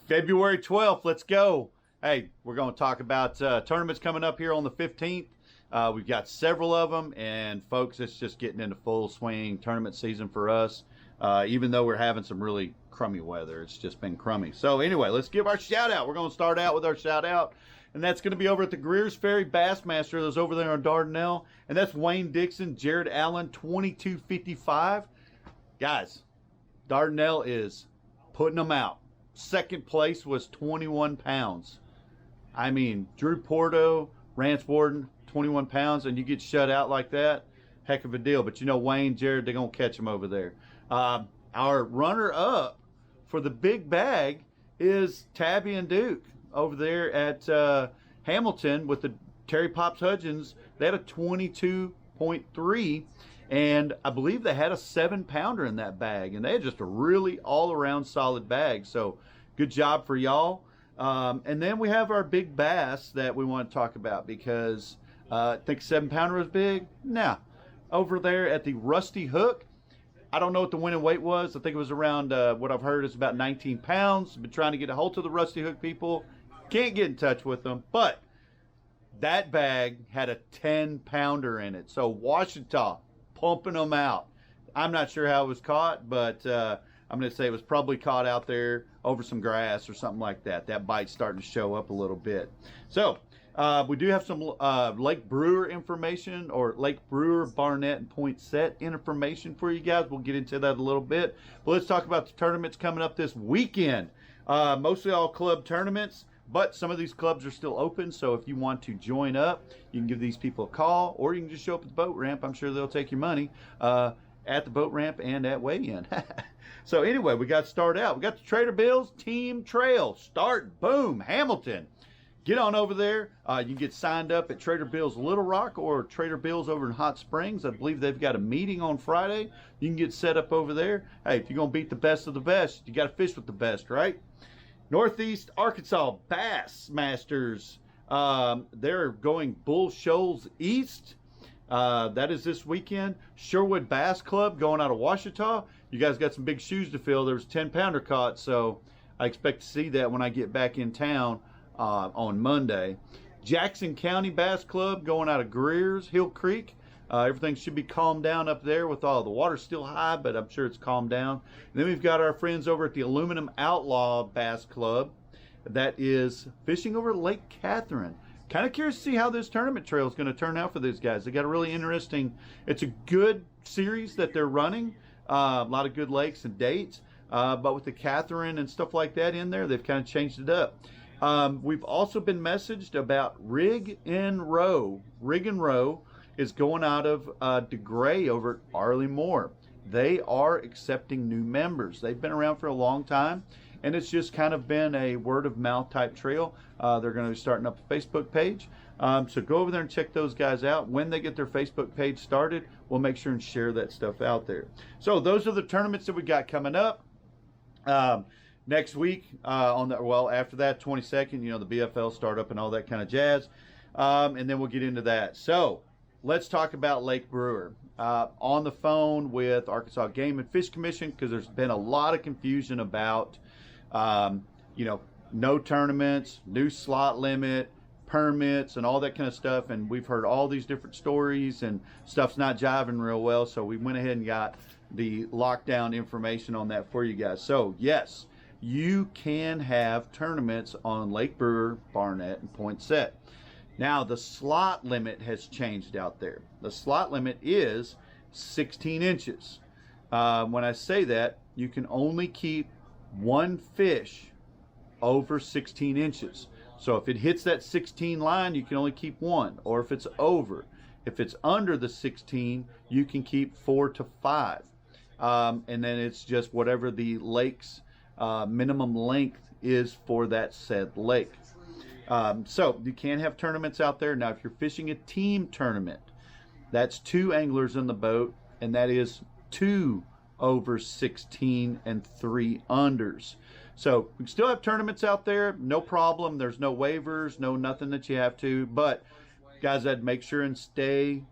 February 12th, let's go. Hey, we're going to talk about tournaments coming up here on the 15th. We've got several of them, and folks, it's just getting into full swing tournament season for us. Even though we're having some really crummy weather, it's just been crummy. So anyway, let's give our shout out. We're going to start out with our shout out, and that's going to be over at the Greers Ferry Bassmaster that's over there on Dardanelle, and that's Wayne Dixon, Jared Allen, 2255. Guys, Dardanelle is putting them out. Second place was 21 pounds. I mean, Drew Porto, Rance Warden, 21 pounds, and you get shut out like that, heck of a deal. But you know, Wayne, Jared, they're going to catch him over there. Our runner-up for the big bag is Tabby and Duke over there at Hamilton with the Terry Pops Hudgens. They had a 22.3, and I believe they had a 7-pounder in that bag, and they had just a really all-around solid bag. So good job for y'all. And then we have our big bass that we want to talk about because I think 7-pounder was big. Now, over there at the Rusty Hook, I don't know what the winning weight was. I think it was around, what I've heard is about 19 pounds. Been trying to get a hold of the Rusty Hook people. Can't get in touch with them. But that bag had a 10-pounder in it. So Ouachita pumping them out. I'm not sure how it was caught, but I'm going to say it was probably caught out there over some grass or something like that. That bite's starting to show up a little bit. So we do have some Lake Brewer information, or Lake Brewer, Barnett, and Poinsett information for you guys. We'll get into that a little bit. But let's talk about the tournaments coming up this weekend. Mostly all club tournaments, but some of these clubs are still open. So if you want to join up, you can give these people a call, or you can just show up at the boat ramp. I'm sure they'll take your money at the boat ramp and at weigh-in. So anyway, we got to start out. We got the Trader Bill's Team Trail. Start, boom, Hamilton. Get on over there. You can get signed up at Trader Bill's Little Rock or Trader Bill's over in Hot Springs. I believe they've got a meeting on Friday. You can get set up over there. Hey, if you're going to beat the best of the best, you got to fish with the best, right? Northeast Arkansas Bass Masters. They're going Bull Shoals East. That is this weekend. Sherwood Bass Club going out of Ouachita. You guys got some big shoes to fill. There was 10-pounder caught, so I expect to see that when I get back in town on Monday. Jackson County Bass Club going out of Greers, Hill Creek. Everything should be calmed down up there with all the water still high, but I'm sure it's calmed down. And then we've got our friends over at the Aluminum Outlaw Bass Club that is fishing over Lake Catherine. Kind of curious to see how this tournament trail is going to turn out for these guys. They got a really interesting, it's a good series that they're running. A lot of good lakes and dates. But with the Catherine and stuff like that in there, they've kind of changed it up. We've also been messaged about Rig and Row. Rig and Row is going out of DeGray over at Arley Moore. They are accepting new members. They've been around for a long time, and it's just kind of been a word-of-mouth type trail. They're going to be starting up a Facebook page. So go over there and check those guys out. When they get their Facebook page started, we'll make sure and share that stuff out there. So those are the tournaments that we got coming up. Next week, after that, 22nd, you know, the BFL startup and all that kind of jazz. And then we'll get into that. So let's talk about Lake Brewer. On the phone with Arkansas Game and Fish Commission, because there's been a lot of confusion about, no tournaments, new slot limit, permits, and all that kind of stuff. And we've heard all these different stories, and stuff's not jiving real well. So we went ahead and got the lockdown information on that for you guys. So yes, you can have tournaments on Lake Brewer, Barnett, and Poinsett. Now the slot limit has changed out there. The slot limit is 16 inches. When I say that, you can only keep one fish over 16 inches. So if it hits that 16 line, you can only keep one, or if it's over. If it's under the 16, you can keep 4 to 5. And then it's just whatever the lake's minimum length is for that said lake. So you can have tournaments out there. Now, if you're fishing a team tournament, that's 2 anglers in the boat, and that is 2 over 16 and 3 unders. So we can still have tournaments out there, no problem. There's no waivers, no nothing that you have to. But guys, I'd make sure and stay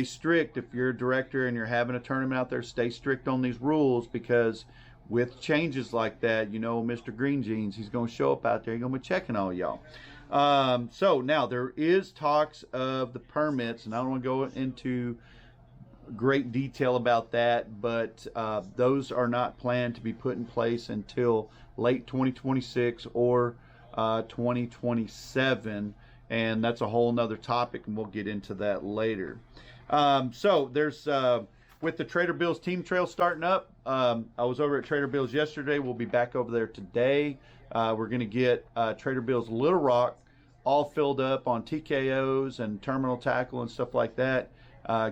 strict. If you're a director and you're having a tournament out there, stay strict on these rules, because with changes like that, Mr. Green Jeans, he's going to show up out there. He's going to be checking all y'all. So now there is talks of the permits, and I don't want to go into great detail about that, but those are not planned to be put in place until late 2026 or 2027, and that's a whole nother topic, and we'll get into that later. So there's with the Trader Bill's Team Trail starting up, I was over at Trader Bill's yesterday. We'll be back over there today. We're going to get Trader Bill's Little Rock all filled up on TKOs and terminal tackle and stuff like that.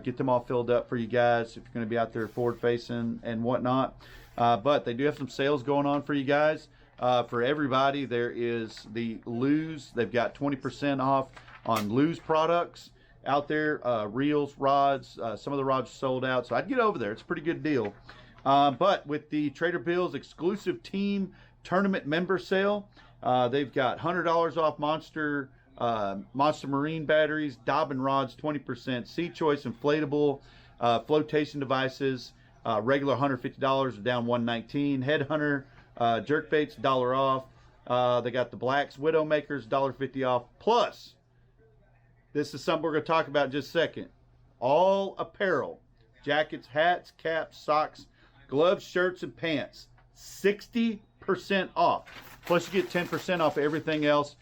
Get them all filled up for you guys if you're going to be out there forward facing and whatnot. But they do have some sales going on for you guys. For everybody, there is the Lew's. They've got 20% off on Lew's products out there. Reels, rods, some of the rods are sold out. So I'd get over there. It's a pretty good deal. But with the Trader Bill's exclusive team tournament member sale, they've got $100 off Monster Marine batteries, Dobbin rods, 20%, Sea Choice inflatable flotation devices, regular $150, down $119. Headhunter jerkbaits, $1 off. They got the Blacks Widowmakers, $1.50 off. Plus, this is something we're going to talk about in just a second. All apparel, jackets, hats, caps, socks, gloves, shirts, and pants, 60% off. Plus, you get 10% off everything else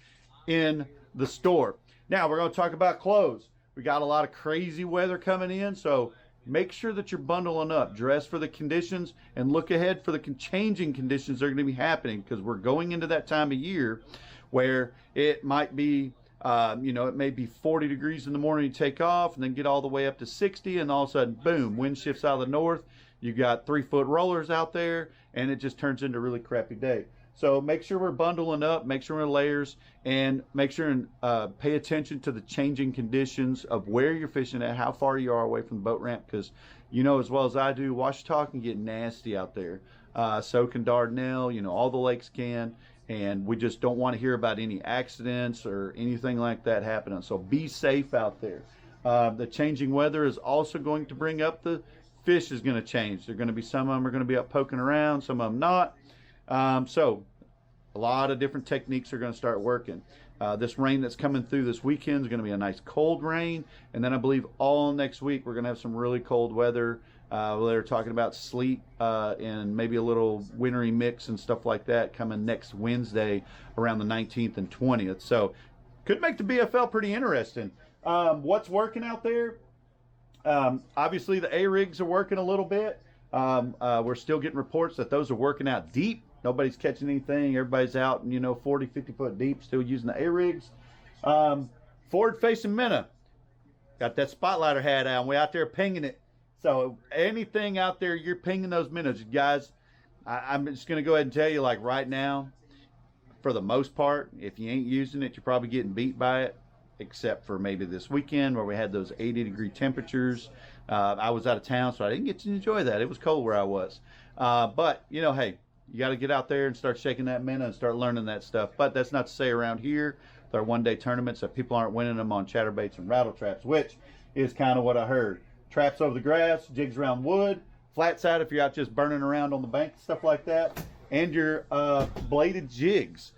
in the store. Now, we're going to talk about clothes. We got a lot of crazy weather coming in, so make sure that you're bundling up. Dress for the conditions and look ahead for the changing conditions that are going to be happening, because we're going into that time of year where it might be it may be 40 degrees in the morning, you take off, and then get all the way up to 60, and all of a sudden, boom, wind shifts out of the north. You got 3-foot rollers out there, and it just turns into a really crappy day. So make sure we're bundling up, make sure we're in layers, and make sure and pay attention to the changing conditions of where you're fishing at, how far you are away from the boat ramp, because you know as well as I do, Ouachita can get nasty out there. So can Dardanelle, all the lakes can. And we just don't want to hear about any accidents or anything like that happening. So be safe out there. The changing weather is also going to bring up the fish is going to change. They're going to be, some of them are going to be up poking around, some of them not. So a lot of different techniques are going to start working. This rain that's coming through this weekend is going to be a nice cold rain. And then I believe all next week we're going to have some really cold weather. They're talking about sleet and maybe a little wintry mix and stuff like that coming next Wednesday around the 19th and 20th. So could make the BFL pretty interesting. What's working out there? Obviously the A-rigs are working a little bit. We're still getting reports that those are working out deep. Nobody's catching anything. Everybody's out in 40, 50 foot deep, still using the A-rigs. Forward facing minnow. Got that spotlighter hat out. We're out there pinging it. So anything out there, you're pinging those minnows. Guys, I'm just going to go ahead and tell you, like right now, for the most part, if you ain't using it, you're probably getting beat by it, except for maybe this weekend where we had those 80-degree temperatures. I was out of town, so I didn't get to enjoy that. It was cold where I was. But, hey, you got to get out there and start shaking that minnow and start learning that stuff. But that's not to say around here, there are one-day tournaments that people aren't winning them on chatterbaits and rattle traps, which is kind of what I heard. Traps over the grass, jigs around wood, flat side if you're out just burning around on the bank, stuff like that, and your bladed jigs.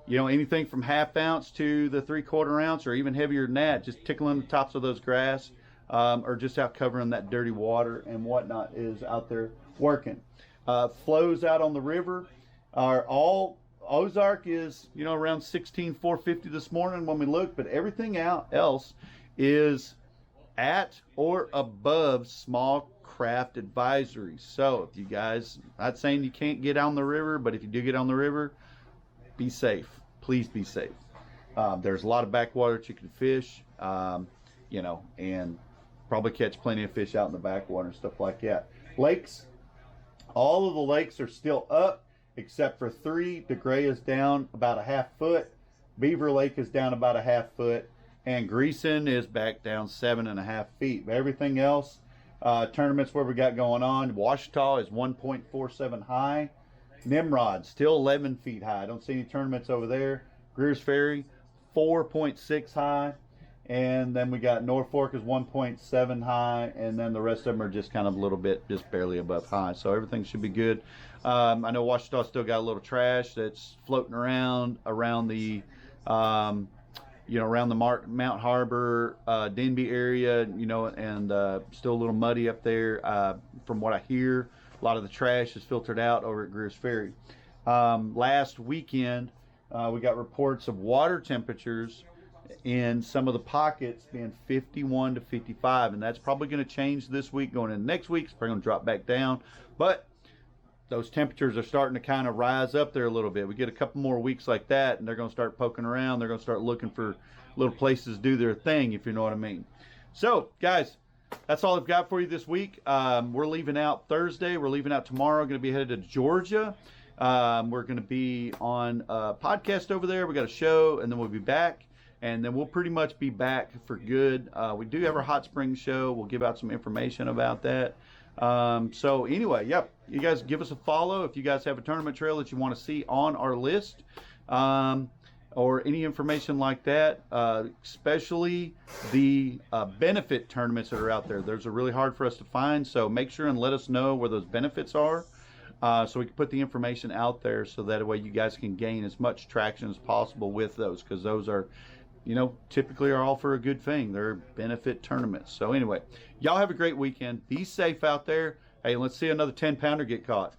Anything from ½ ounce to the 3/4 ounce or even heavier than that, just tickling the tops of those grass or just out covering that dirty water and whatnot is out there working. Flows out on the river are all, Ozark is, around 16,450 this morning when we looked, but everything else is at or above small craft advisory. So if you guys, not saying you can't get on the river, but if you do get on the river, be safe. Please be safe. There's a lot of backwater that you can fish, and probably catch plenty of fish out in the backwater and stuff like that. Lakes, all of the lakes are still up except for 3. DeGray is down about a ½ foot. Beaver Lake is down about a ½ foot. And Greason is back down 7.5 feet. But everything else, tournaments where we got going on, Ouachita is 1.47 high. Nimrod, still 11 feet high. I don't see any tournaments over there. Greers Ferry, 4.6 high. And then we got Norfolk is 1.7 high. And then the rest of them are just kind of a little bit, just barely above high. So everything should be good. I know Ouachita still got a little trash that's floating around the, around the Mount Harbor, Denby area, and still a little muddy up there. From what I hear, a lot of the trash is filtered out over at Greers Ferry. Last weekend, we got reports of water temperatures in some of the pockets being 51 to 55, and that's probably going to change this week. Going into next week, it's probably going to drop back down, but those temperatures are starting to kind of rise up there a little bit. We get a couple more weeks like that, and they're going to start poking around. They're going to start looking for little places to do their thing, if you know what I mean. So, guys, that's all I've got for you this week. We're leaving out Thursday. We're leaving out tomorrow. Going to be headed to Georgia. We're going to be on a podcast over there. We got a show, and then we'll be back. And then we'll pretty much be back for good. We do have our Hot Springs show. We'll give out some information about that. So anyway, yep, you guys give us a follow if you guys have a tournament trail that you want to see on our list, or any information like that, especially the benefit tournaments that are out there. Those are really hard for us to find, so make sure and let us know where those benefits are, so we can put the information out there so that way you guys can gain as much traction as possible with those, because those are, typically are all for a good thing. They're benefit tournaments. So anyway, y'all have a great weekend. Be safe out there. Hey, let's see another 10-pounder get caught.